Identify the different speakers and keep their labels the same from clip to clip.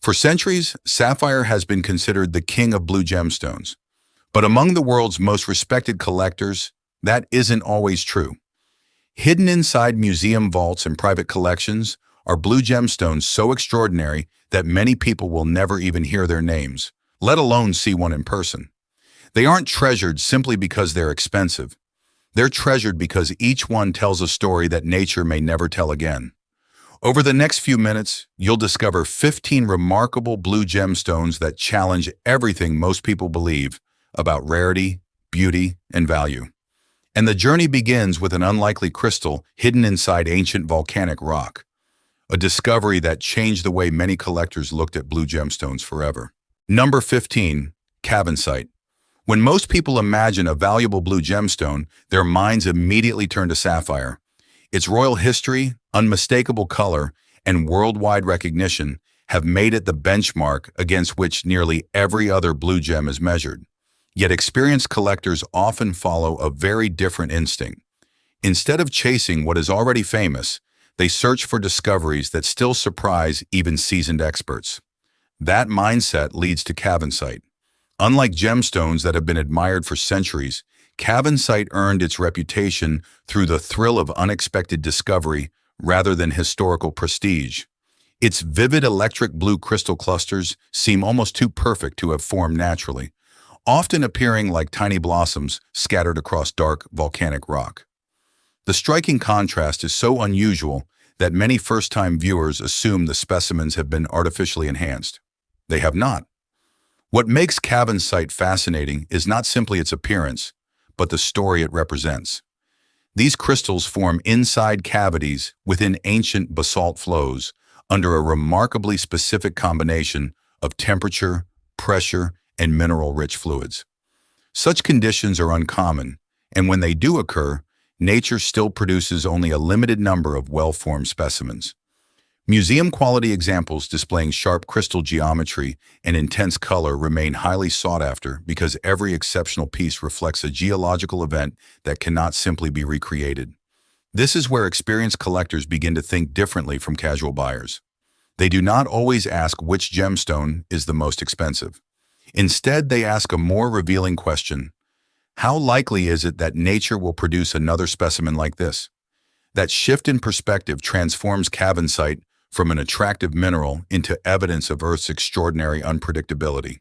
Speaker 1: For centuries, sapphire has been considered the king of blue gemstones. But among the world's most respected collectors, that isn't always true. Hidden inside museum vaults and private collections are blue gemstones so extraordinary that many people will never even hear their names, let alone see one in person. They aren't treasured simply because they're expensive. They're treasured because each one tells a story that nature may never tell again. Over the next few minutes, you'll discover 15 remarkable blue gemstones that challenge everything most people believe about rarity, beauty, and value. And the journey begins with an unlikely crystal hidden inside ancient volcanic rock, a discovery that changed the way many collectors looked at blue gemstones forever. Number 15, Cavansite. When most people imagine a valuable blue gemstone, their minds immediately turn to sapphire. Its royal history, unmistakable color, and worldwide recognition have made it the benchmark against which nearly every other blue gem is measured. Yet experienced collectors often follow a very different instinct. Instead of chasing what is already famous, they search for discoveries that still surprise even seasoned experts. That mindset leads to Cavansite. Unlike gemstones that have been admired for centuries, Cavansite earned its reputation through the thrill of unexpected discovery rather than historical prestige. Its vivid electric blue crystal clusters seem almost too perfect to have formed naturally, often appearing like tiny blossoms scattered across dark volcanic rock. The striking contrast is so unusual that many first-time viewers assume the specimens have been artificially enhanced. They have not. What makes Cavansite fascinating is not simply its appearance, but the story it represents. These crystals form inside cavities within ancient basalt flows under a remarkably specific combination of temperature, pressure, and mineral-rich fluids. Such conditions are uncommon, and when they do occur, nature still produces only a limited number of well-formed specimens. Museum-quality examples displaying sharp crystal geometry and intense color remain highly sought after because every exceptional piece reflects a geological event that cannot simply be recreated. This is where experienced collectors begin to think differently from casual buyers. They do not always ask which gemstone is the most expensive. Instead, they ask a more revealing question: how likely is it that nature will produce another specimen like this? That shift in perspective transforms Cavansite from an attractive mineral into evidence of Earth's extraordinary unpredictability.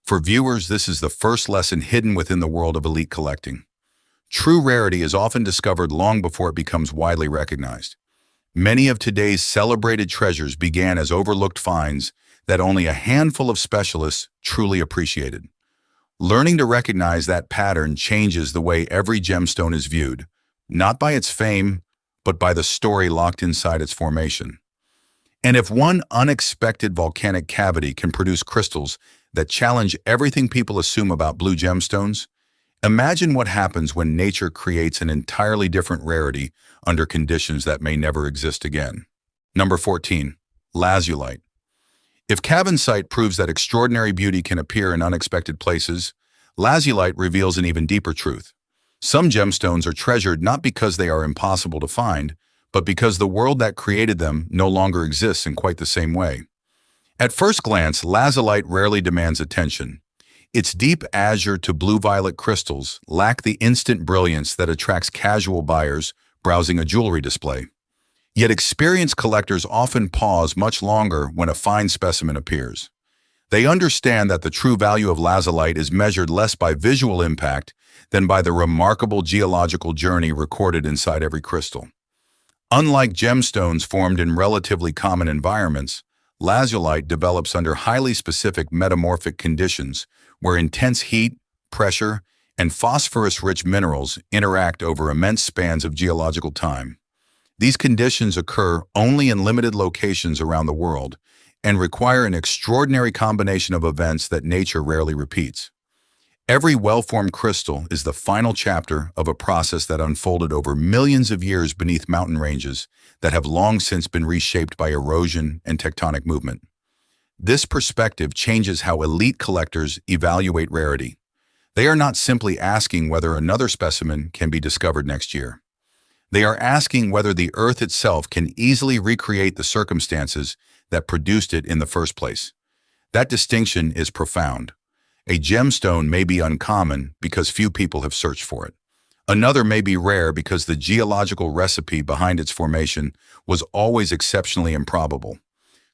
Speaker 1: For viewers, this is the first lesson hidden within the world of elite collecting. True rarity is often discovered long before it becomes widely recognized. Many of today's celebrated treasures began as overlooked finds that only a handful of specialists truly appreciated. Learning to recognize that pattern changes the way every gemstone is viewed, not by its fame, but by the story locked inside its formation. And if one unexpected volcanic cavity can produce crystals that challenge everything people assume about blue gemstones, imagine what happens when nature creates an entirely different rarity under conditions that may never exist again. Number 14, Lazulite. If Cavansite proves that extraordinary beauty can appear in unexpected places, Lazulite reveals an even deeper truth. Some gemstones are treasured not because they are impossible to find, but because the world that created them no longer exists in quite the same way. At first glance, Lazulite rarely demands attention. Its deep azure to blue-violet crystals lack the instant brilliance that attracts casual buyers browsing a jewelry display. Yet experienced collectors often pause much longer when a fine specimen appears. They understand that the true value of Lazulite is measured less by visual impact than by the remarkable geological journey recorded inside every crystal. Unlike gemstones formed in relatively common environments, Lazulite develops under highly specific metamorphic conditions where intense heat, pressure, and phosphorus-rich minerals interact over immense spans of geological time. These conditions occur only in limited locations around the world and require an extraordinary combination of events that nature rarely repeats. Every well-formed crystal is the final chapter of a process that unfolded over millions of years beneath mountain ranges that have long since been reshaped by erosion and tectonic movement. This perspective changes how elite collectors evaluate rarity. They are not simply asking whether another specimen can be discovered next year. They are asking whether the Earth itself can easily recreate the circumstances that produced it in the first place. That distinction is profound. A gemstone may be uncommon because few people have searched for it. Another may be rare because the geological recipe behind its formation was always exceptionally improbable.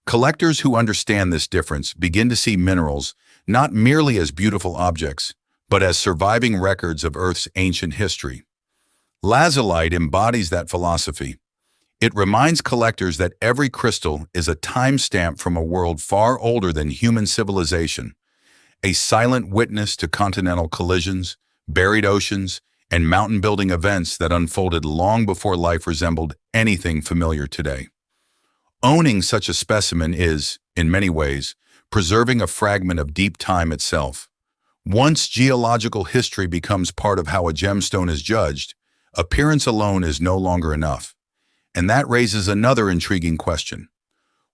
Speaker 1: Collectors who understand this difference begin to see minerals not merely as beautiful objects, but as surviving records of Earth's ancient history. Lazulite embodies that philosophy. It reminds collectors that every crystal is a timestamp from a world far older than human civilization, a silent witness to continental collisions, buried oceans, and mountain-building events that unfolded long before life resembled anything familiar today. Owning such a specimen is, in many ways, preserving a fragment of deep time itself. Once geological history becomes part of how a gemstone is judged, appearance alone is no longer enough. And that raises another intriguing question.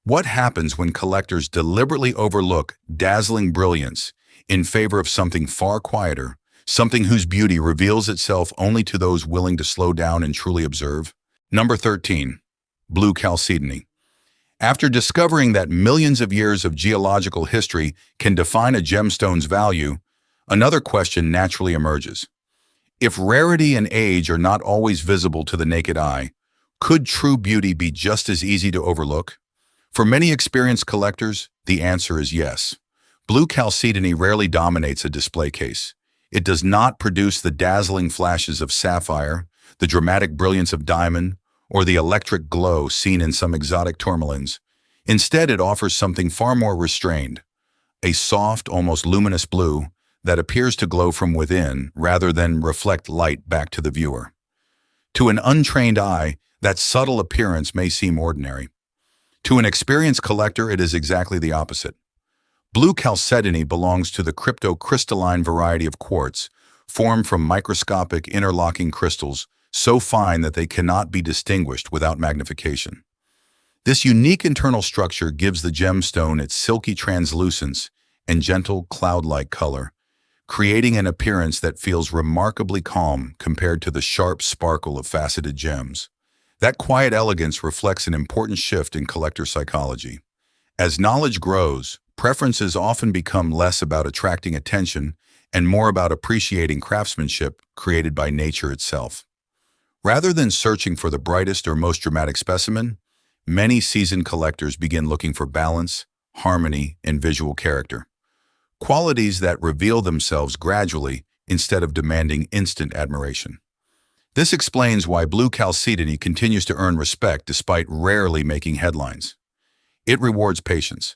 Speaker 1: What happens when collectors deliberately overlook dazzling brilliance in favor of something far quieter, something whose beauty reveals itself only to those willing to slow down and truly observe? Number 13. Blue Chalcedony. After discovering that millions of years of geological history can define a gemstone's value, another question naturally emerges. If rarity and age are not always visible to the naked eye, could true beauty be just as easy to overlook? For many experienced collectors, the answer is yes. Blue Chalcedony rarely dominates a display case. It does not produce the dazzling flashes of sapphire, the dramatic brilliance of diamond, or the electric glow seen in some exotic tourmalines. Instead, it offers something far more restrained, a soft, almost luminous blue that appears to glow from within rather than reflect light back to the viewer. To an untrained eye, that subtle appearance may seem ordinary. To an experienced collector, it is exactly the opposite. Blue Chalcedony belongs to the cryptocrystalline variety of quartz, formed from microscopic interlocking crystals so fine that they cannot be distinguished without magnification. This unique internal structure gives the gemstone its silky translucence and gentle cloud-like color, creating an appearance that feels remarkably calm compared to the sharp sparkle of faceted gems. That quiet elegance reflects an important shift in collector psychology. As knowledge grows, preferences often become less about attracting attention and more about appreciating craftsmanship created by nature itself. Rather than searching for the brightest or most dramatic specimen, many seasoned collectors begin looking for balance, harmony, and visual character. Qualities that reveal themselves gradually instead of demanding instant admiration. This explains why Blue Chalcedony continues to earn respect despite rarely making headlines. It rewards patience.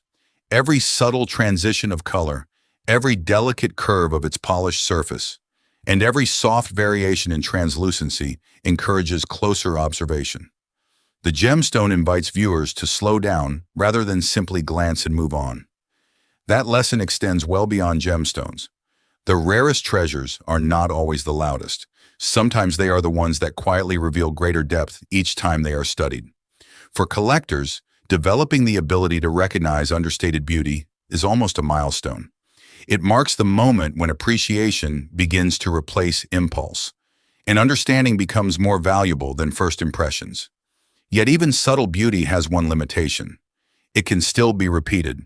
Speaker 1: Every subtle transition of color, every delicate curve of its polished surface, and every soft variation in translucency encourages closer observation. The gemstone invites viewers to slow down rather than simply glance and move on. That lesson extends well beyond gemstones. The rarest treasures are not always the loudest. Sometimes they are the ones that quietly reveal greater depth each time they are studied. For collectors, developing the ability to recognize understated beauty is almost a milestone. It marks the moment when appreciation begins to replace impulse, and understanding becomes more valuable than first impressions. Yet even subtle beauty has one limitation. It can still be repeated.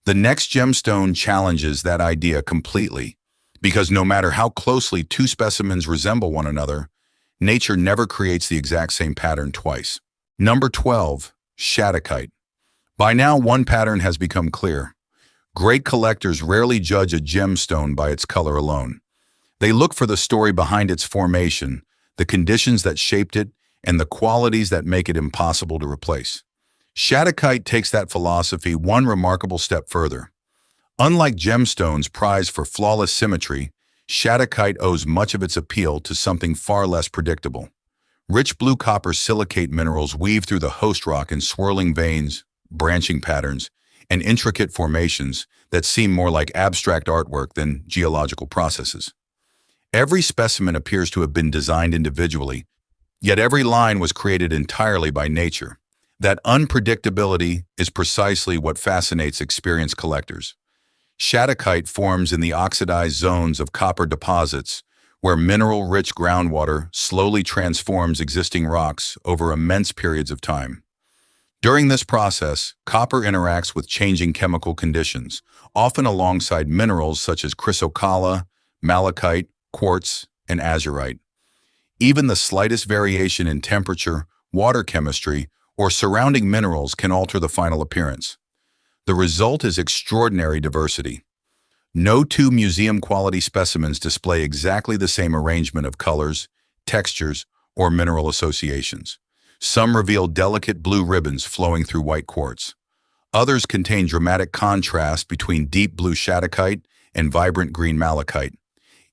Speaker 1: The next gemstone challenges that idea completely, because no matter how closely two specimens resemble one another, nature never creates the exact same pattern twice. Number 12. Shattuckite. By now, one pattern has become clear. Great collectors rarely judge a gemstone by its color alone. They look for the story behind its formation, the conditions that shaped it, and the qualities that make it impossible to replace. Shattuckite takes that philosophy one remarkable step further. Unlike gemstones prized for flawless symmetry, Shattuckite owes much of its appeal to something far less predictable. Rich blue copper silicate minerals weave through the host rock in swirling veins, branching patterns, and intricate formations that seem more like abstract artwork than geological processes. Every specimen appears to have been designed individually, yet every line was created entirely by nature. That unpredictability is precisely what fascinates experienced collectors. Shattuckite forms in the oxidized zones of copper deposits, where mineral-rich groundwater slowly transforms existing rocks over immense periods of time. During this process, copper interacts with changing chemical conditions, often alongside minerals such as chrysocolla, malachite, quartz, and azurite. Even the slightest variation in temperature, water chemistry, or surrounding minerals can alter the final appearance. The result is extraordinary diversity. No two museum-quality specimens display exactly the same arrangement of colors, textures, or mineral associations. Some reveal delicate blue ribbons flowing through white quartz. Others contain dramatic contrast between deep blue Shattuckite and vibrant green malachite.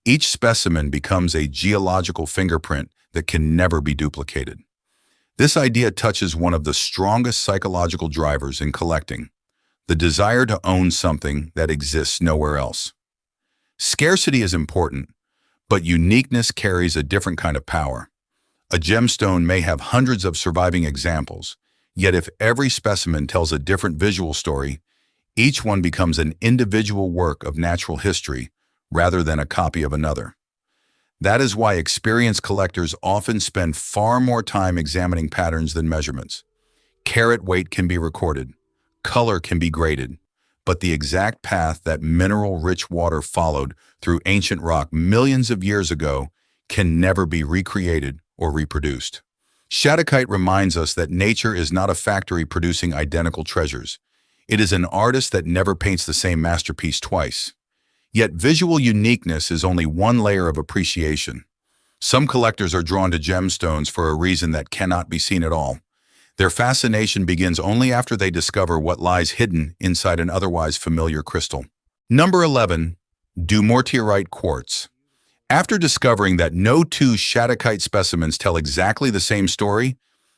Speaker 1: Each specimen becomes a geological fingerprint that can never be duplicated. This idea touches one of the strongest psychological drivers in collecting: the desire to own something that exists nowhere else. Scarcity is important, but uniqueness carries a different kind of power. A gemstone may have hundreds of surviving examples, yet if every specimen tells a different visual story, each one becomes an individual work of natural history rather than a copy of another. That is why experienced collectors often spend far more time examining patterns than measurements. Carat weight can be recorded, color can be graded, but the exact path that mineral-rich water followed through ancient rock millions of years ago can never be recreated or reproduced. Shattuckite reminds us that nature is not a factory producing identical treasures. It is an artist that never paints the same masterpiece twice. Yet visual uniqueness is only one layer of appreciation. Some collectors are drawn to gemstones for a reason that cannot be seen at all. Their fascination begins only after they discover what lies hidden inside an otherwise familiar crystal. Number 11. Dumortierite quartz. After discovering that no two Shattuckite specimens tell exactly the same story,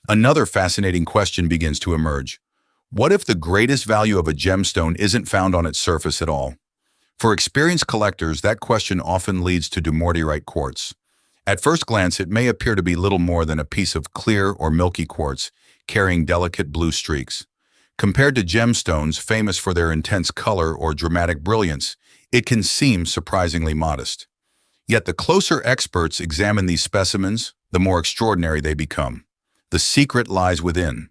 Speaker 1: another fascinating question begins to emerge. What if the greatest value of a gemstone isn't found on its surface at all? For experienced collectors, that question often leads to Dumortierite quartz. At first glance, it may appear to be little more than a piece of clear or milky quartz carrying delicate blue streaks. Compared to gemstones famous for their intense color or dramatic brilliance, it can seem surprisingly modest. Yet the closer experts examine these specimens, the more extraordinary they become. The secret lies within.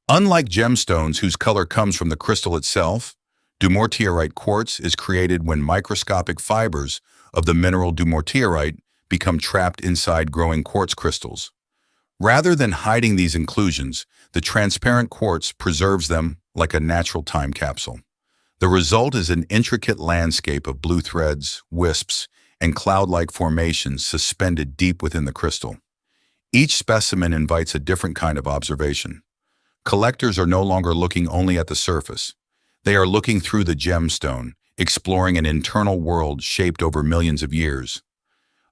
Speaker 1: Unlike gemstones whose color comes from the crystal itself, Dumortierite quartz is created when microscopic fibers of the mineral dumortierite become trapped inside growing quartz crystals. Rather than hiding these inclusions, the transparent quartz preserves them like a natural time capsule. The result is an intricate landscape of blue threads, wisps, and cloud-like formations suspended deep within the crystal. Each specimen invites a different kind of observation. Collectors are no longer looking only at the surface. They are looking through the gemstone, exploring an internal world shaped over millions of years.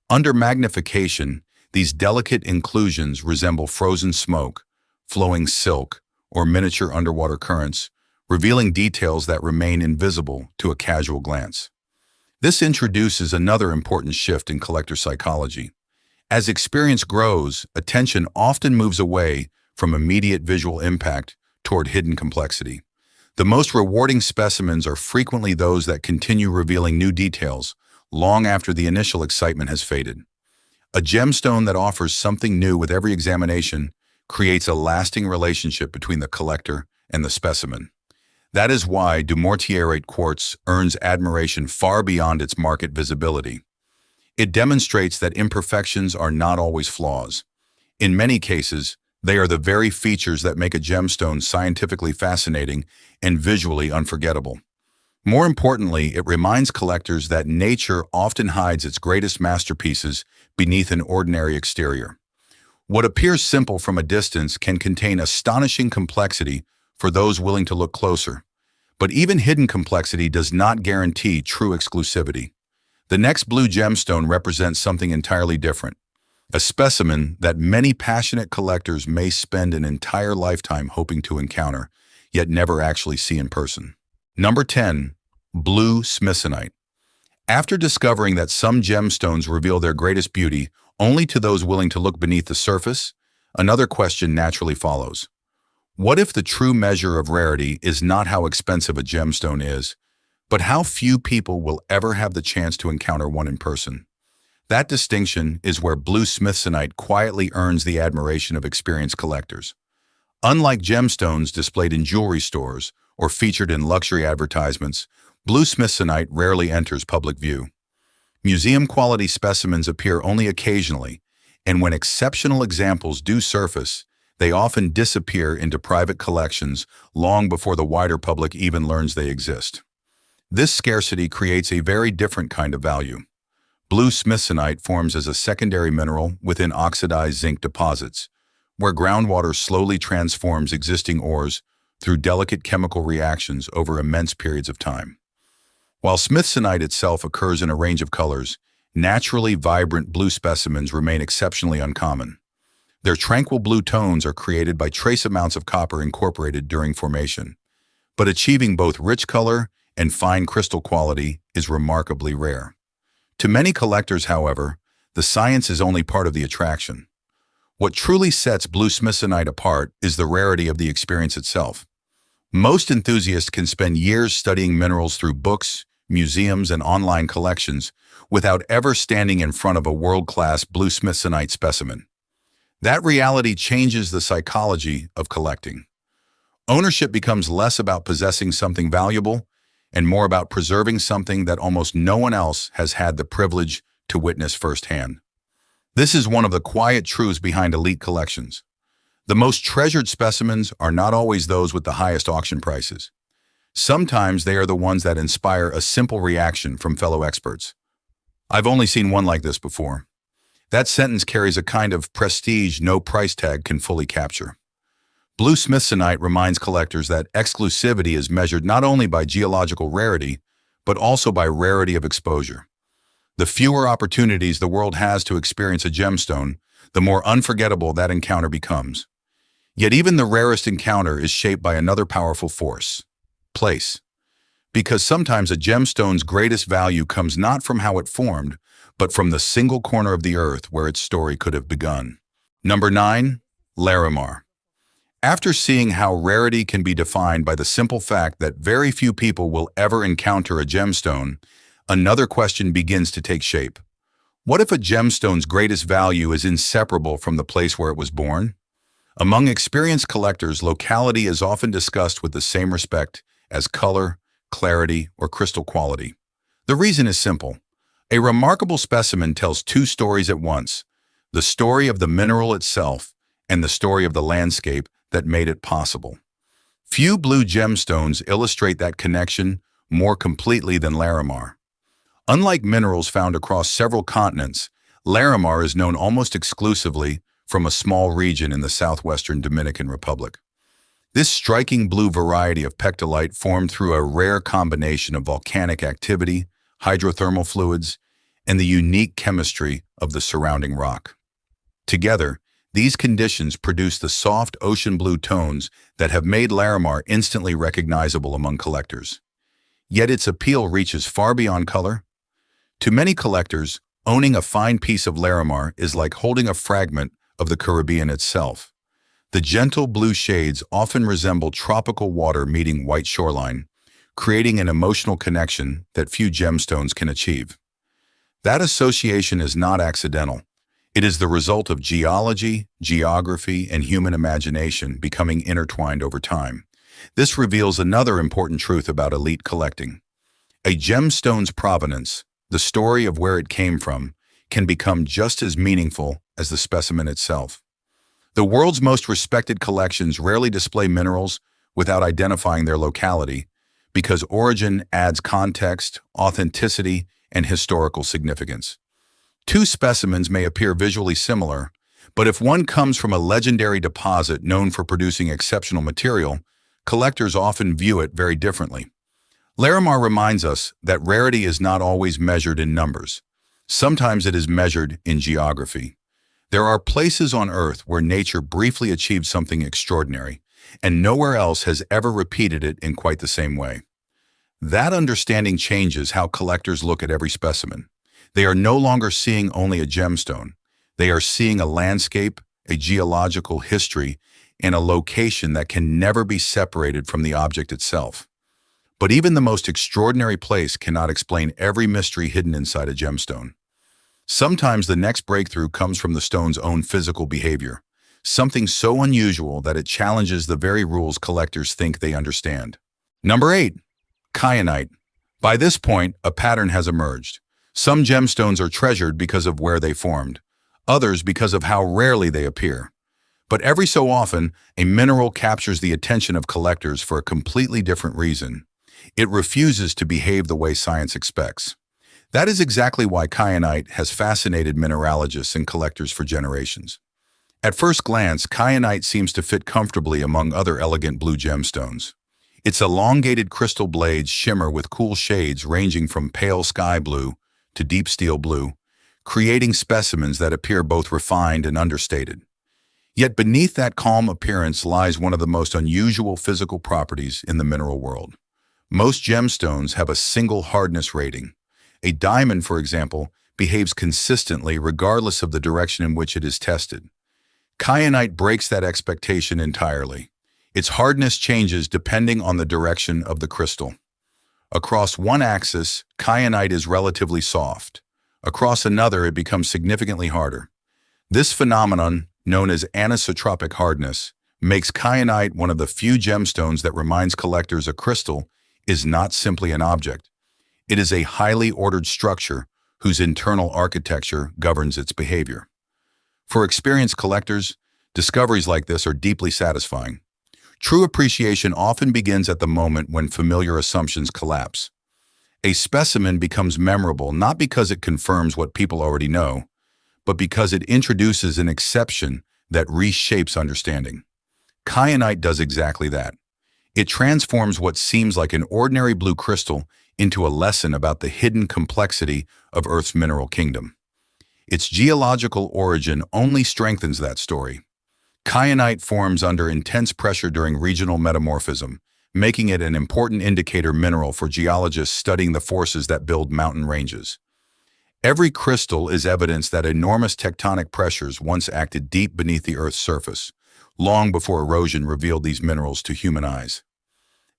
Speaker 1: Under magnification, these delicate inclusions resemble frozen smoke, flowing silk, or miniature underwater currents, revealing details that remain invisible to a casual glance. This introduces another important shift in collector psychology. As experience grows, attention often moves away from immediate visual impact toward hidden complexity. The most rewarding specimens are frequently those that continue revealing new details long after the initial excitement has faded. A gemstone that offers something new with every examination creates a lasting relationship between the collector and the specimen. That is why Dumortierite quartz earns admiration far beyond its market visibility. It demonstrates that imperfections are not always flaws. In many cases, they are the very features that make a gemstone scientifically fascinating and visually unforgettable. More importantly, it reminds collectors that nature often hides its greatest masterpieces beneath an ordinary exterior. What appears simple from a distance can contain astonishing complexity for those willing to look closer. But even hidden complexity does not guarantee true exclusivity. The next blue gemstone represents something entirely different, a specimen that many passionate collectors may spend an entire lifetime hoping to encounter, yet never actually see in person. Number 10. Blue Smithsonite. After discovering that some gemstones reveal their greatest beauty only to those willing to look beneath the surface, another question naturally follows. What if the true measure of rarity is not how expensive a gemstone is, but how few people will ever have the chance to encounter one in person? That distinction is where blue Smithsonite quietly earns the admiration of experienced collectors. Unlike gemstones displayed in jewelry stores or featured in luxury advertisements, blue Smithsonite rarely enters public view. Museum-quality specimens appear only occasionally, and when exceptional examples do surface, they often disappear into private collections long before the wider public even learns they exist. This scarcity creates a very different kind of value. Blue Smithsonite forms as a secondary mineral within oxidized zinc deposits, where groundwater slowly transforms existing ores through delicate chemical reactions over immense periods of time. While Smithsonite itself occurs in a range of colors, naturally vibrant blue specimens remain exceptionally uncommon. Their tranquil blue tones are created by trace amounts of copper incorporated during formation, but achieving both rich color and fine crystal quality is remarkably rare. To many collectors, however, the science is only part of the attraction. What truly sets blue Smithsonite apart is the rarity of the experience itself. Most enthusiasts can spend years studying minerals through books, museums, and online collections without ever standing in front of a world-class blue Smithsonite specimen. That reality changes the psychology of collecting. Ownership becomes less about possessing something valuable and more about preserving something that almost no one else has had the privilege to witness firsthand. This is one of the quiet truths behind elite collections. The most treasured specimens are not always those with the highest auction prices. Sometimes they are the ones that inspire a simple reaction from fellow experts. "I've only seen one like this before." That sentence carries a kind of prestige no price tag can fully capture. Blue Smithsonite reminds collectors that exclusivity is measured not only by geological rarity, but also by rarity of exposure. The fewer opportunities the world has to experience a gemstone, the more unforgettable that encounter becomes. Yet even the rarest encounter is shaped by another powerful force: place. Because sometimes a gemstone's greatest value comes not from how it formed, but from the single corner of the earth where its story could have begun. Number 9. Larimar. After seeing how rarity can be defined by the simple fact that very few people will ever encounter a gemstone, another question begins to take shape. What if a gemstone's greatest value is inseparable from the place where it was born? Among experienced collectors, locality is often discussed with the same respect as color, clarity, or crystal quality. The reason is simple. A remarkable specimen tells two stories at once: the story of the mineral itself and the story of the landscape that made it possible. Few blue gemstones illustrate that connection more completely than Larimar. Unlike minerals found across several continents, Larimar is known almost exclusively from a small region in the southwestern Dominican Republic. This striking blue variety of pectolite formed through a rare combination of volcanic activity, hydrothermal fluids, and the unique chemistry of the surrounding rock. Together, these conditions produce the soft ocean blue tones that have made Larimar instantly recognizable among collectors. Yet its appeal reaches far beyond color. To many collectors, owning a fine piece of Larimar is like holding a fragment of the Caribbean itself. The gentle blue shades often resemble tropical water meeting white shoreline, creating an emotional connection that few gemstones can achieve. That association is not accidental. It is the result of geology, geography, and human imagination becoming intertwined over time. This reveals another important truth about elite collecting. A gemstone's provenance, the story of where it came from, can become just as meaningful as the specimen itself. The world's most respected collections rarely display minerals without identifying their locality, because origin adds context, authenticity, and historical significance. Two specimens may appear visually similar, but if one comes from a legendary deposit known for producing exceptional material, collectors often view it very differently. Larimar reminds us that rarity is not always measured in numbers. Sometimes it is measured in geography. There are places on Earth where nature briefly achieved something extraordinary, and nowhere else has ever repeated it in quite the same way. That understanding changes how collectors look at every specimen. They are no longer seeing only a gemstone. They are seeing a landscape, a geological history, and a location that can never be separated from the object itself. But even the most extraordinary place cannot explain every mystery hidden inside a gemstone. Sometimes the next breakthrough comes from the stone's own physical behavior. something so unusual that it challenges the very rules collectors think they understand. Number 8. Kyanite. By this point, a pattern has emerged. Some gemstones are treasured because of where they formed, others because of how rarely they appear. But every so often, a mineral captures the attention of collectors for a completely different reason. It refuses to behave the way science expects. That is exactly why kyanite has fascinated mineralogists and collectors for generations. At first glance, kyanite seems to fit comfortably among other elegant blue gemstones. Its elongated crystal blades shimmer with cool shades ranging from pale sky blue to deep steel blue, creating specimens that appear both refined and understated. Yet beneath that calm appearance lies one of the most unusual physical properties in the mineral world. Most gemstones have a single hardness rating. A diamond, for example, behaves consistently regardless of the direction in which it is tested. Kyanite breaks that expectation entirely. Its hardness changes depending on the direction of the crystal. Across one axis, kyanite is relatively soft. Across another, it becomes significantly harder. This phenomenon, known as anisotropic hardness, makes kyanite one of the few gemstones that reminds collectors a crystal is not simply an object. It is a highly ordered structure whose internal architecture governs its behavior. For experienced collectors, discoveries like this are deeply satisfying. True appreciation often begins at the moment when familiar assumptions collapse. A specimen becomes memorable not because it confirms what people already know, but because it introduces an exception that reshapes understanding. Kyanite does exactly that. It transforms what seems like an ordinary blue crystal into a lesson about the hidden complexity of Earth's mineral kingdom. Its geological origin only strengthens that story. Kyanite forms under intense pressure during regional metamorphism, making it an important indicator mineral for geologists studying the forces that build mountain ranges. Every crystal is evidence that enormous tectonic pressures once acted deep beneath the Earth's surface, long before erosion revealed these minerals to human eyes.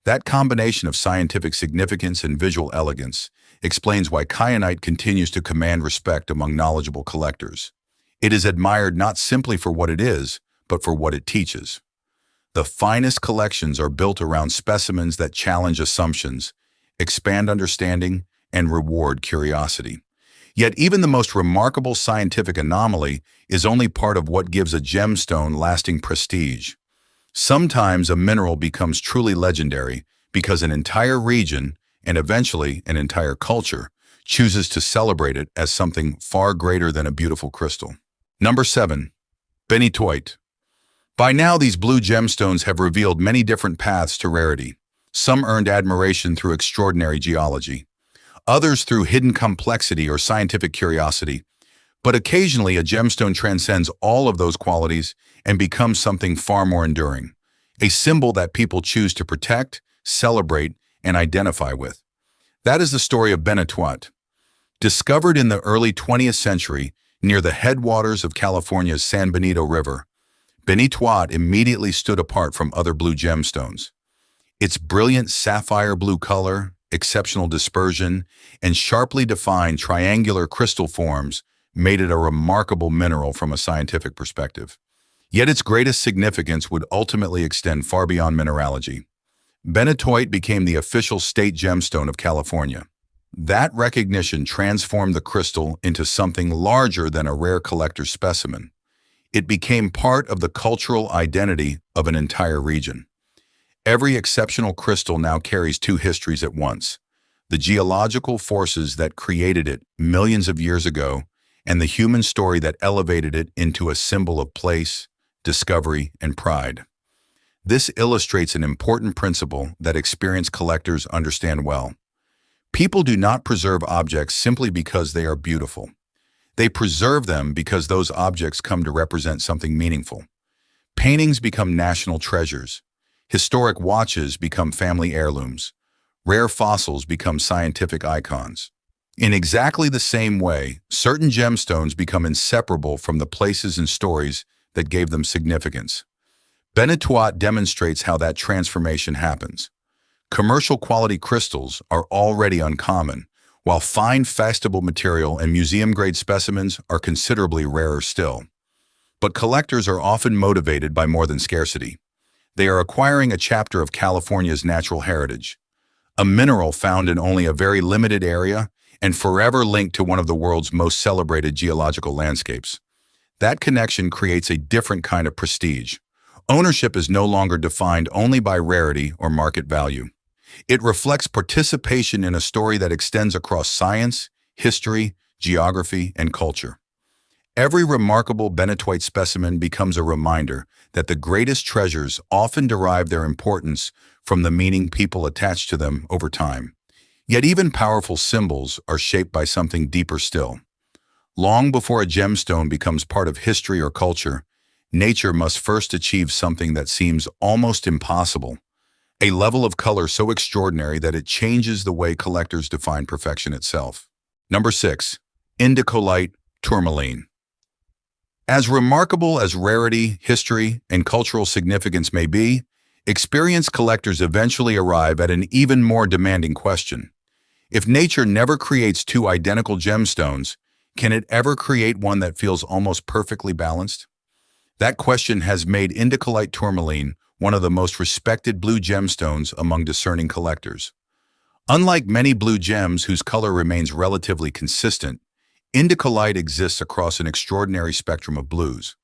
Speaker 1: That combination of scientific significance and visual elegance explains why kyanite continues to command respect among knowledgeable collectors. It is admired not simply for what it is, but for what it teaches. The finest collections are built around specimens that challenge assumptions, expand understanding, and reward curiosity. Yet even the most remarkable scientific anomaly is only part of what gives a gemstone lasting prestige. Sometimes a mineral becomes truly legendary because an entire region, and eventually an entire culture, chooses to celebrate it as something far greater than a beautiful crystal. Number 7. Benitoite. By now, these blue gemstones have revealed many different paths to rarity. Some earned admiration through extraordinary geology, others through hidden complexity or scientific curiosity. But occasionally, a gemstone transcends all of those qualities and becomes something far more enduring, a symbol that people choose to protect, celebrate, and identify with. That is the story of Benitoite. Discovered in the early 20th century near the headwaters of California's San Benito River, Benitoite immediately stood apart from other blue gemstones. Its brilliant sapphire blue color, exceptional dispersion, and sharply defined triangular crystal forms made it a remarkable mineral from a scientific perspective. Yet its greatest significance would ultimately extend far beyond mineralogy. Benitoite became the official state gemstone of California. That recognition transformed the crystal into something larger than a rare collector's specimen. It became part of the cultural identity of an entire region. Every exceptional crystal now carries two histories at once: the geological forces that created it millions of years ago, and the human story that elevated it into a symbol of place, discovery, and pride. This illustrates an important principle that experienced collectors understand well. People do not preserve objects simply because they are beautiful. They preserve them because those objects come to represent something meaningful. Paintings become national treasures. Historic watches become family heirlooms. Rare fossils become scientific icons. In exactly the same way, certain gemstones become inseparable from the places and stories that gave them significance. Benitoite demonstrates how that transformation happens. Commercial quality crystals are already uncommon, while fine festival material and museum-grade specimens are considerably rarer still. But collectors are often motivated by more than scarcity. They are acquiring a chapter of California's natural heritage, a mineral found in only a very limited area and forever linked to one of the world's most celebrated geological landscapes. That connection creates a different kind of prestige. Ownership is no longer defined only by rarity or market value. It reflects participation in a story that extends across science, history, geography, and culture. Every remarkable Benitoite specimen becomes a reminder that the greatest treasures often derive their importance from the meaning people attach to them over time. Yet even powerful symbols are shaped by something deeper still. Long before a gemstone becomes part of history or culture, nature must first achieve something that seems almost impossible, a level of color so extraordinary that it changes the way collectors define perfection itself. Number 6. Indicolite Tourmaline. As remarkable as rarity, history, and cultural significance may be, experienced collectors eventually arrive at an even more demanding question. If nature never creates two identical gemstones, can it ever create one that feels almost perfectly balanced? That question has made Indicolite Tourmaline one of the most respected blue gemstones among discerning collectors. Unlike many blue gems whose color remains relatively consistent, Indicolite exists across an extraordinary spectrum of blues.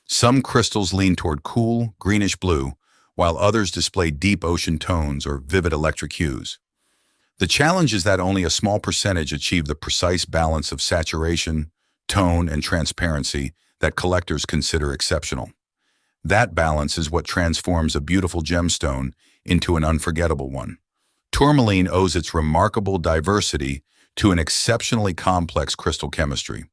Speaker 1: Some crystals lean toward cool, greenish blue, while others display deep ocean tones or vivid electric hues. The challenge is that only a small percentage achieve the precise balance of saturation, tone, and transparency that collectors consider exceptional. That balance is what transforms a beautiful gemstone into an unforgettable one. Tourmaline owes its remarkable diversity to an exceptionally complex crystal chemistry.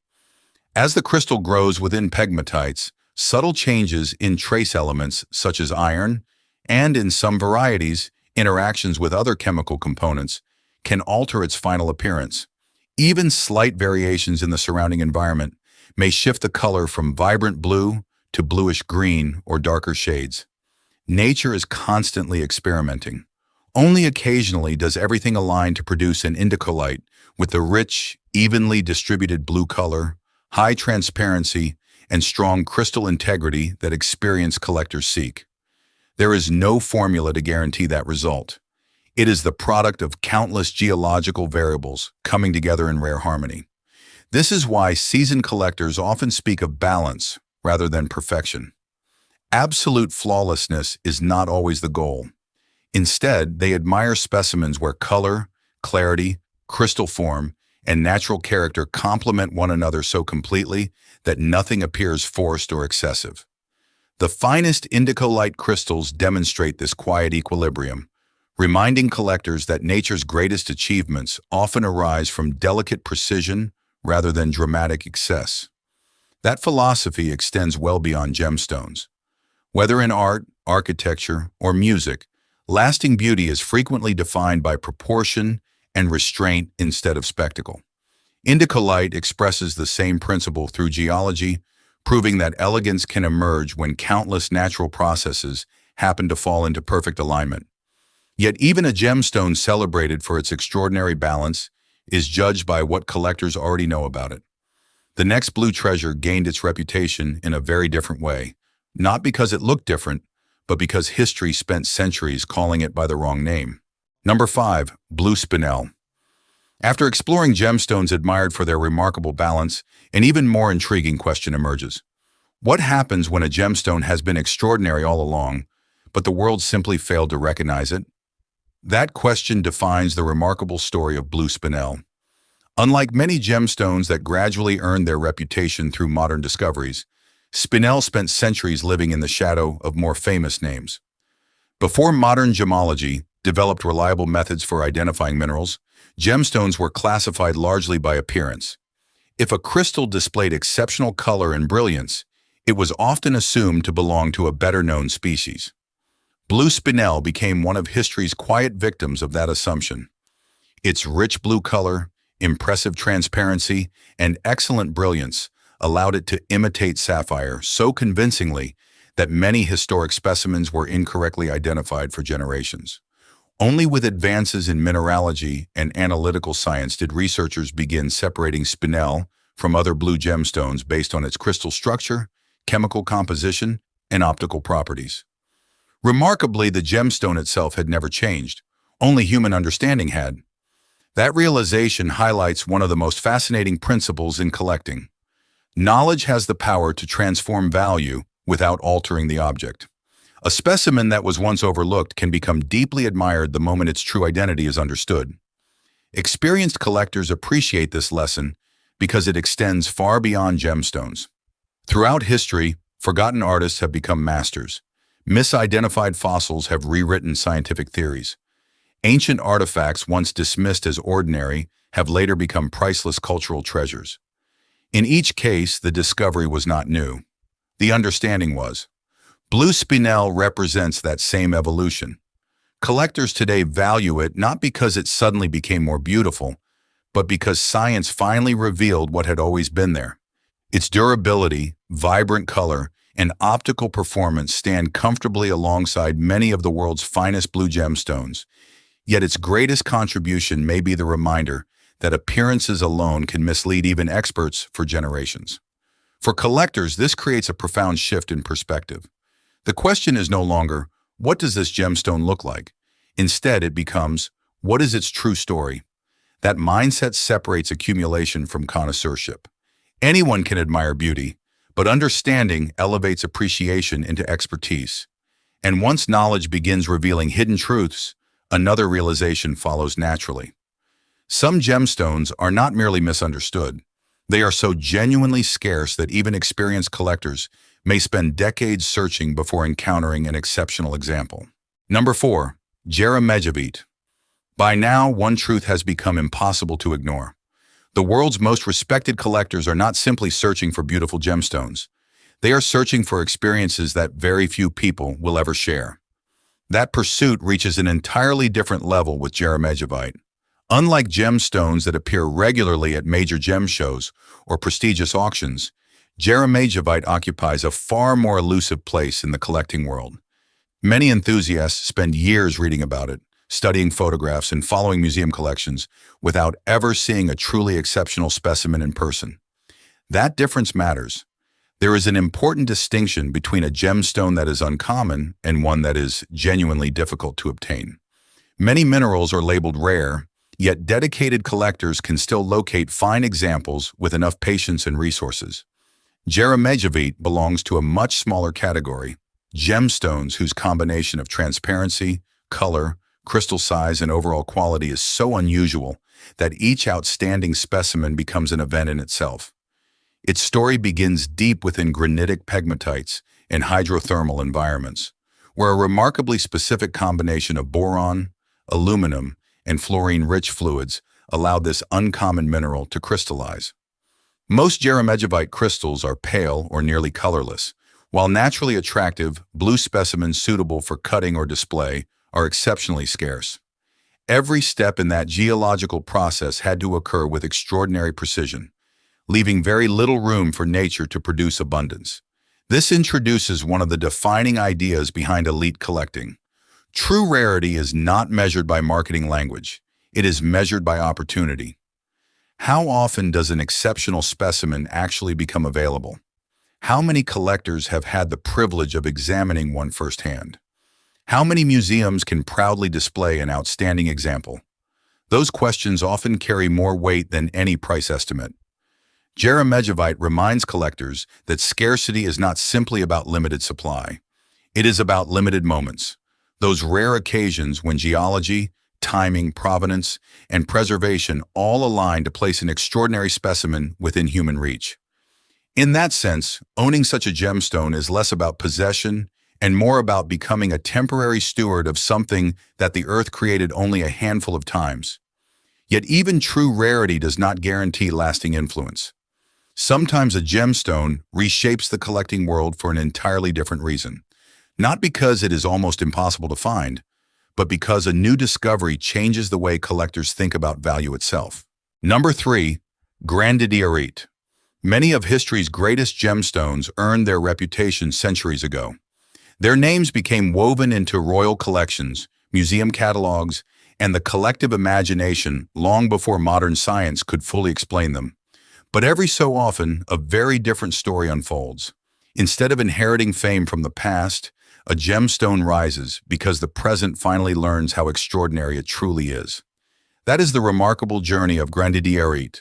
Speaker 1: As the crystal grows within pegmatites, subtle changes in trace elements such as iron, and in some varieties, interactions with other chemical components, can alter its final appearance. Even slight variations in the surrounding environment may shift the color from vibrant blue to bluish green or darker shades. Nature is constantly experimenting. Only occasionally does everything align to produce an indicolite with the rich, evenly distributed blue color, high transparency, and strong crystal integrity that experienced collectors seek. There is no formula to guarantee that result. It is the product of countless geological variables coming together in rare harmony. This is why seasoned collectors often speak of balance rather than perfection. Absolute flawlessness is not always the goal. Instead, they admire specimens where color, clarity, crystal form, and natural character complement one another so completely that nothing appears forced or excessive. The finest indicolite crystals demonstrate this quiet equilibrium, reminding collectors that nature's greatest achievements often arise from delicate precision rather than dramatic excess. That philosophy extends well beyond gemstones. Whether in art, architecture, or music, lasting beauty is frequently defined by proportion and restraint instead of spectacle. Indicolite expresses the same principle through geology, proving that elegance can emerge when countless natural processes happen to fall into perfect alignment. Yet even a gemstone celebrated for its extraordinary balance is judged by what collectors already know about it. The next blue treasure gained its reputation in a very different way, not because it looked different, but because history spent centuries calling it by the wrong name. Number 5. Blue Spinel. After exploring gemstones admired for their remarkable balance, an even more intriguing question emerges. What happens when a gemstone has been extraordinary all along, but the world simply failed to recognize it? That question defines the remarkable story of blue Spinel. Unlike many gemstones that gradually earned their reputation through modern discoveries, Spinel spent centuries living in the shadow of more famous names. Before modern gemology developed reliable methods for identifying minerals, gemstones were classified largely by appearance. If a crystal displayed exceptional color and brilliance, it was often assumed to belong to a better-known species. Blue Spinel became one of history's quiet victims of that assumption. Its rich blue color, impressive transparency, and excellent brilliance allowed it to imitate sapphire so convincingly that many historic specimens were incorrectly identified for generations. Only with advances in mineralogy and analytical science did researchers begin separating Spinel from other blue gemstones based on its crystal structure, chemical composition, and optical properties. Remarkably, the gemstone itself had never changed. Only human understanding had. That realization highlights one of the most fascinating principles in collecting. Knowledge has the power to transform value without altering the object. A specimen that was once overlooked can become deeply admired the moment its true identity is understood. Experienced collectors appreciate this lesson because it extends far beyond gemstones. Throughout history, forgotten artists have become masters. Misidentified fossils have rewritten scientific theories. Ancient artifacts once dismissed as ordinary have later become priceless cultural treasures. In each case, the discovery was not new. The understanding was. Blue Spinel represents that same evolution. Collectors today value it not because it suddenly became more beautiful, but because science finally revealed what had always been there. Its durability, vibrant color, and optical performance stand comfortably alongside many of the world's finest blue gemstones. Yet its greatest contribution may be the reminder that appearances alone can mislead even experts for generations. For collectors, this creates a profound shift in perspective. The question is no longer, what does this gemstone look like? Instead, it becomes, what is its true story? That mindset separates accumulation from connoisseurship. Anyone can admire beauty, but understanding elevates appreciation into expertise. And once knowledge begins revealing hidden truths, another realization follows naturally. Some gemstones are not merely misunderstood. They are so genuinely scarce that even experienced collectors may spend decades searching before encountering an exceptional example. Number 4. Jeremejevite. By now, one truth has become impossible to ignore. The world's most respected collectors are not simply searching for beautiful gemstones. They are searching for experiences that very few people will ever share. That pursuit reaches an entirely different level with Jeremejevite. Unlike gemstones that appear regularly at major gem shows or prestigious auctions, Jeremejevite occupies a far more elusive place in the collecting world. Many enthusiasts spend years reading about it, studying photographs and following museum collections without ever seeing a truly exceptional specimen in person. That difference matters. There is an important distinction between a gemstone that is uncommon and one that is genuinely difficult to obtain. Many minerals are labeled rare, yet dedicated collectors can still locate fine examples with enough patience and resources. Jeremejevite belongs to a much smaller category, gemstones whose combination of transparency, color, crystal size, and overall quality is so unusual that each outstanding specimen becomes an event in itself. Its story begins deep within granitic pegmatites and hydrothermal environments, where a remarkably specific combination of boron, aluminum, and fluorine-rich fluids allowed this uncommon mineral to crystallize. Most Jeremejevite crystals are pale or nearly colorless, while naturally attractive, blue specimens suitable for cutting or display are exceptionally scarce. Every step in that geological process had to occur with extraordinary precision, leaving very little room for nature to produce abundance. This introduces one of the defining ideas behind elite collecting. True rarity is not measured by marketing language. It is measured by opportunity. How often does an exceptional specimen actually become available? How many collectors have had the privilege of examining one firsthand? How many museums can proudly display an outstanding example? Those questions often carry more weight than any price estimate. Jeremejevite reminds collectors that scarcity is not simply about limited supply. It is about limited moments, those rare occasions when geology, timing, provenance, and preservation all align to place an extraordinary specimen within human reach. In that sense, owning such a gemstone is less about possession and more about becoming a temporary steward of something that the earth created only a handful of times. Yet even true rarity does not guarantee lasting influence. Sometimes a gemstone reshapes the collecting world for an entirely different reason, not because it is almost impossible to find, but because a new discovery changes the way collectors think about value itself. Number 3. Grandidierite. Many of history's greatest gemstones earned their reputation centuries ago. Their names became woven into royal collections, museum catalogs, and the collective imagination long before modern science could fully explain them. But every so often, a very different story unfolds. Instead of inheriting fame from the past, a gemstone rises because the present finally learns how extraordinary it truly is. That is the remarkable journey of Grandidierite.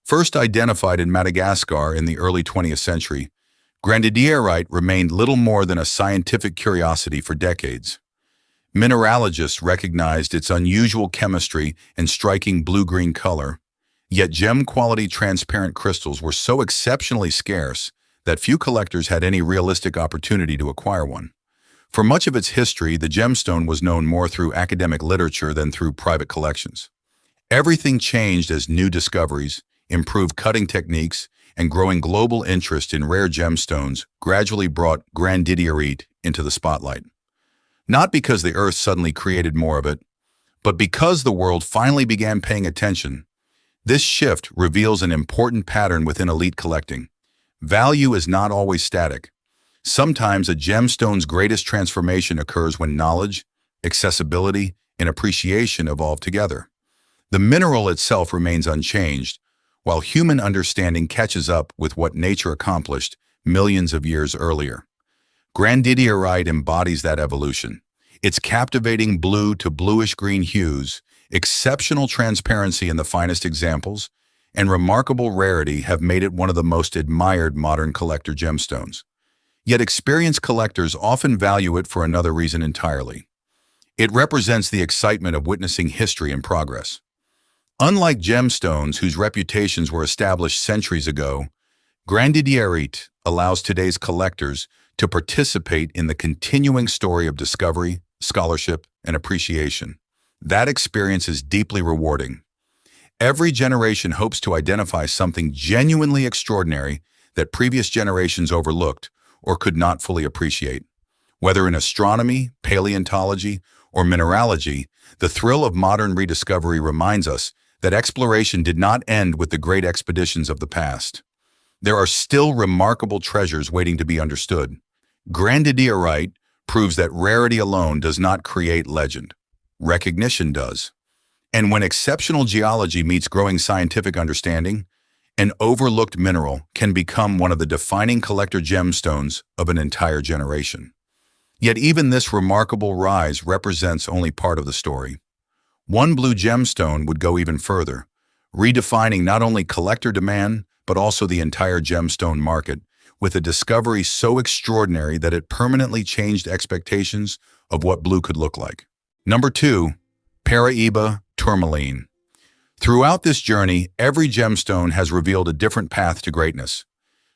Speaker 1: First identified in Madagascar in the early 20th century, Grandidierite remained little more than a scientific curiosity for decades. Mineralogists recognized its unusual chemistry and striking blue-green color, yet gem-quality transparent crystals were so exceptionally scarce that few collectors had any realistic opportunity to acquire one. For much of its history, the gemstone was known more through academic literature than through private collections. Everything changed as new discoveries, improved cutting techniques, and growing global interest in rare gemstones gradually brought Grandidierite into the spotlight. Not because the Earth suddenly created more of it, but because the world finally began paying attention. This shift reveals an important pattern within elite collecting. Value is not always static. Sometimes a gemstone's greatest transformation occurs when knowledge, accessibility, and appreciation evolve together. The mineral itself remains unchanged, while human understanding catches up with what nature accomplished millions of years earlier. Grandidierite embodies that evolution. Its captivating blue to bluish-green hues, exceptional transparency in the finest examples, and remarkable rarity have made it one of the most admired modern collector gemstones. Yet experienced collectors often value it for another reason entirely. It represents the excitement of witnessing history in progress. Unlike gemstones whose reputations were established centuries ago, Grandidierite allows today's collectors to participate in the continuing story of discovery, scholarship, and appreciation. That experience is deeply rewarding. Every generation hopes to identify something genuinely extraordinary that previous generations overlooked or could not fully appreciate. Whether in astronomy, paleontology, or mineralogy, the thrill of modern rediscovery reminds us that exploration did not end with the great expeditions of the past. There are still remarkable treasures waiting to be understood. Grandidierite proves that rarity alone does not create legend. Recognition does. And when exceptional geology meets growing scientific understanding, an overlooked mineral can become one of the defining collector gemstones of an entire generation. Yet even this remarkable rise represents only part of the story. One blue gemstone would go even further, redefining not only collector demand, but also the entire gemstone market, with a discovery so extraordinary that it permanently changed expectations of what blue could look like. Number 2, Paraíba Tourmaline. Throughout this journey, every gemstone has revealed a different path to greatness.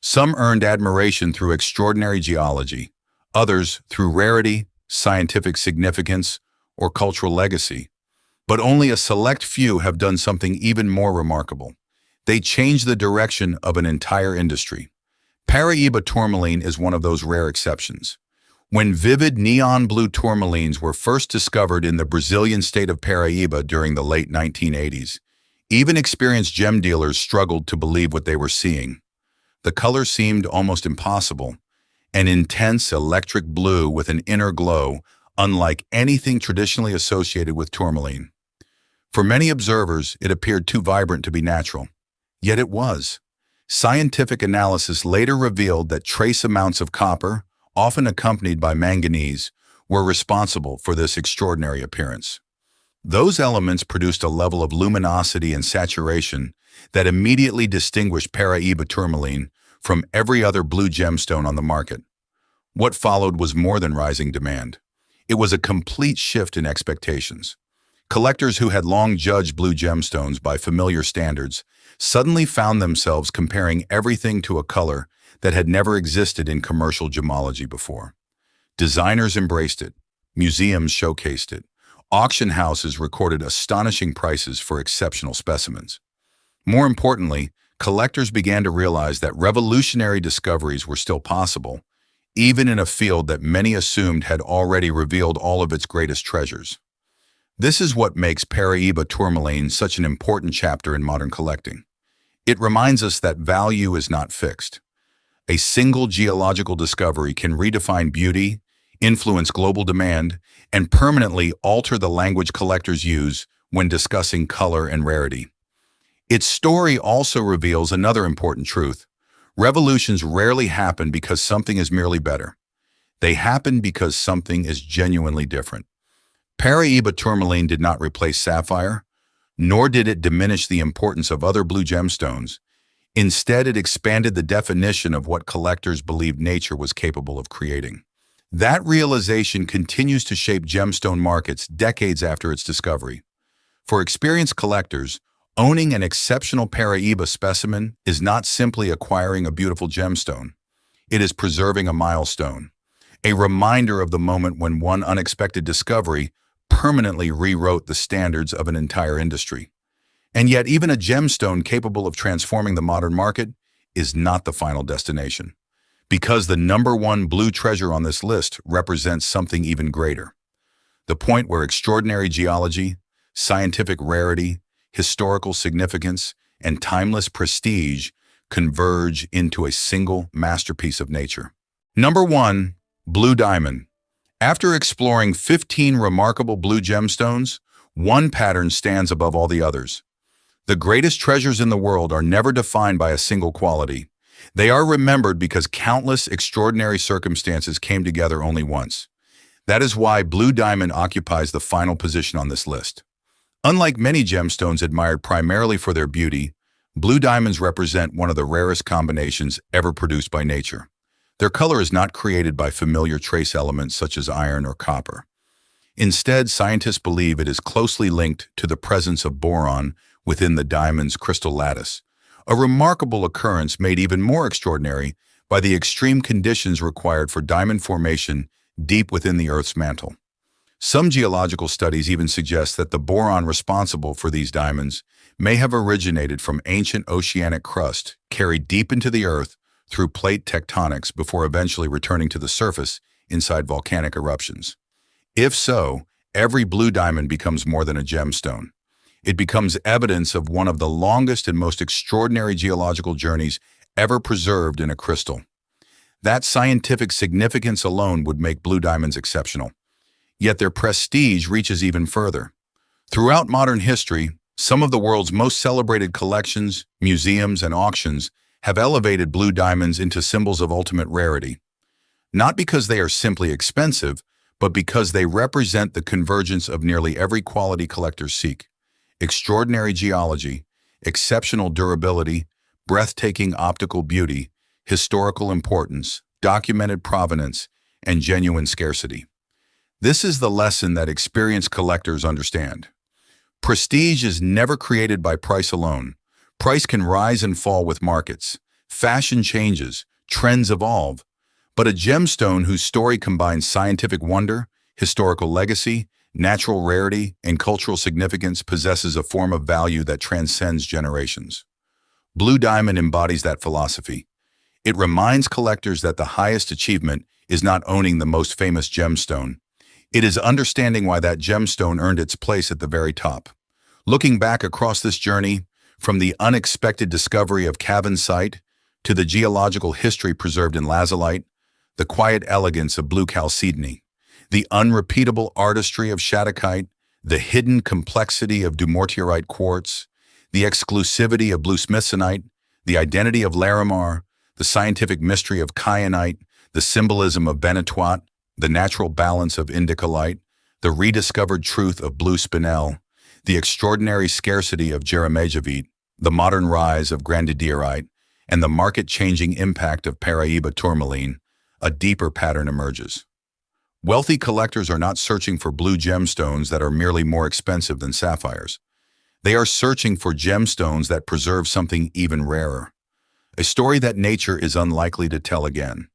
Speaker 1: Some earned admiration through extraordinary geology, others through rarity, scientific significance, or cultural legacy. But only a select few have done something even more remarkable. They changed the direction of an entire industry. Paraíba Tourmaline is one of those rare exceptions. When vivid neon blue tourmalines were first discovered in the Brazilian state of Paraíba during the late 1980s, even experienced gem dealers struggled to believe what they were seeing. The color seemed almost impossible, an intense electric blue with an inner glow, unlike anything traditionally associated with tourmaline. For many observers, it appeared too vibrant to be natural. Yet it was. Scientific analysis later revealed that trace amounts of copper, often accompanied by manganese, were responsible for this extraordinary appearance. Those elements produced a level of luminosity and saturation that immediately distinguished Paraíba Tourmaline from every other blue gemstone on the market. What followed was more than rising demand. It was a complete shift in expectations. Collectors who had long judged blue gemstones by familiar standards suddenly found themselves comparing everything to a color that had never existed in commercial gemology before. Designers embraced it, museums showcased it, auction houses recorded astonishing prices for exceptional specimens. More importantly, collectors began to realize that revolutionary discoveries were still possible, even in a field that many assumed had already revealed all of its greatest treasures. This is what makes Paraíba Tourmaline such an important chapter in modern collecting. It reminds us that value is not fixed. A single geological discovery can redefine beauty, influence global demand, and permanently alter the language collectors use when discussing color and rarity. Its story also reveals another important truth. Revolutions rarely happen because something is merely better. They happen because something is genuinely different. Paraíba Tourmaline did not replace sapphire, nor did it diminish the importance of other blue gemstones. Instead, it expanded the definition of what collectors believed nature was capable of creating. That realization continues to shape gemstone markets decades after its discovery. For experienced collectors, owning an exceptional Paraíba specimen is not simply acquiring a beautiful gemstone. It is preserving a milestone, a reminder of the moment when one unexpected discovery permanently rewrote the standards of an entire industry. And yet, even a gemstone capable of transforming the modern market is not the final destination, because the number one blue treasure on this list represents something even greater. The point where extraordinary geology, scientific rarity, historical significance, and timeless prestige converge into a single masterpiece of nature. Number 1. Blue Diamond. After exploring 15 remarkable blue gemstones, one pattern stands above all the others. The greatest treasures in the world are never defined by a single quality. They are remembered because countless extraordinary circumstances came together only once. That is why blue diamond occupies the final position on this list. Unlike many gemstones admired primarily for their beauty, blue diamonds represent one of the rarest combinations ever produced by nature. Their color is not created by familiar trace elements such as iron or copper. Instead, scientists believe it is closely linked to the presence of boron within the diamond's crystal lattice, a remarkable occurrence made even more extraordinary by the extreme conditions required for diamond formation deep within the Earth's mantle. Some geological studies even suggest that the boron responsible for these diamonds may have originated from ancient oceanic crust carried deep into the Earth through plate tectonics before eventually returning to the surface inside volcanic eruptions. If so, every blue diamond becomes more than a gemstone. It becomes evidence of one of the longest and most extraordinary geological journeys ever preserved in a crystal. That scientific significance alone would make blue diamonds exceptional. Yet their prestige reaches even further. Throughout modern history, some of the world's most celebrated collections, museums, and auctions have elevated blue diamonds into symbols of ultimate rarity. Not because they are simply expensive, but because they represent the convergence of nearly every quality collectors seek: extraordinary geology, exceptional durability, breathtaking optical beauty, historical importance, documented provenance, and genuine scarcity. This is the lesson that experienced collectors understand. Prestige is never created by price alone. Price can rise and fall with markets. Fashion changes, trends evolve. But a gemstone whose story combines scientific wonder, historical legacy, natural rarity, and cultural significance possesses a form of value that transcends generations. Blue diamond embodies that philosophy. It reminds collectors that the highest achievement is not owning the most famous gemstone. It is understanding why that gemstone earned its place at the very top. Looking back across this journey, from the unexpected discovery of Cavansite to the geological history preserved in Lazulite, the quiet elegance of blue Chalcedony, the unrepeatable artistry of Shattuckite, the hidden complexity of Dumortierite quartz, the exclusivity of blue Smithsonite, the identity of Larimar, the scientific mystery of Kyanite, the symbolism of Benitoite, the natural balance of Indicolite, the rediscovered truth of blue Spinel, the extraordinary scarcity of Jeremejevite, the modern rise of Grandidierite, and the market-changing impact of Paraíba Tourmaline, a deeper pattern emerges. Wealthy collectors are not searching for blue gemstones that are merely more expensive than sapphires. They are searching for gemstones that preserve something even rarer, a story that nature is unlikely to tell again.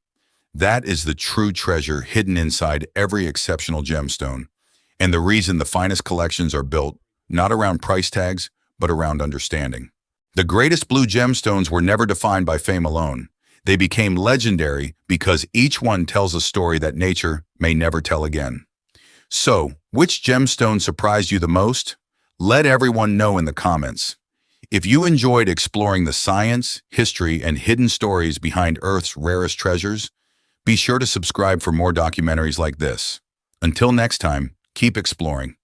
Speaker 1: That is the true treasure hidden inside every exceptional gemstone, and the reason the finest collections are built not around price tags, but around understanding. The greatest blue gemstones were never defined by fame alone. They became legendary because each one tells a story that nature may never tell again. So, which gemstone surprised you the most? Let everyone know in the comments. If you enjoyed exploring the science, history, and hidden stories behind Earth's rarest treasures, be sure to subscribe for more documentaries like this. Until next time, keep exploring.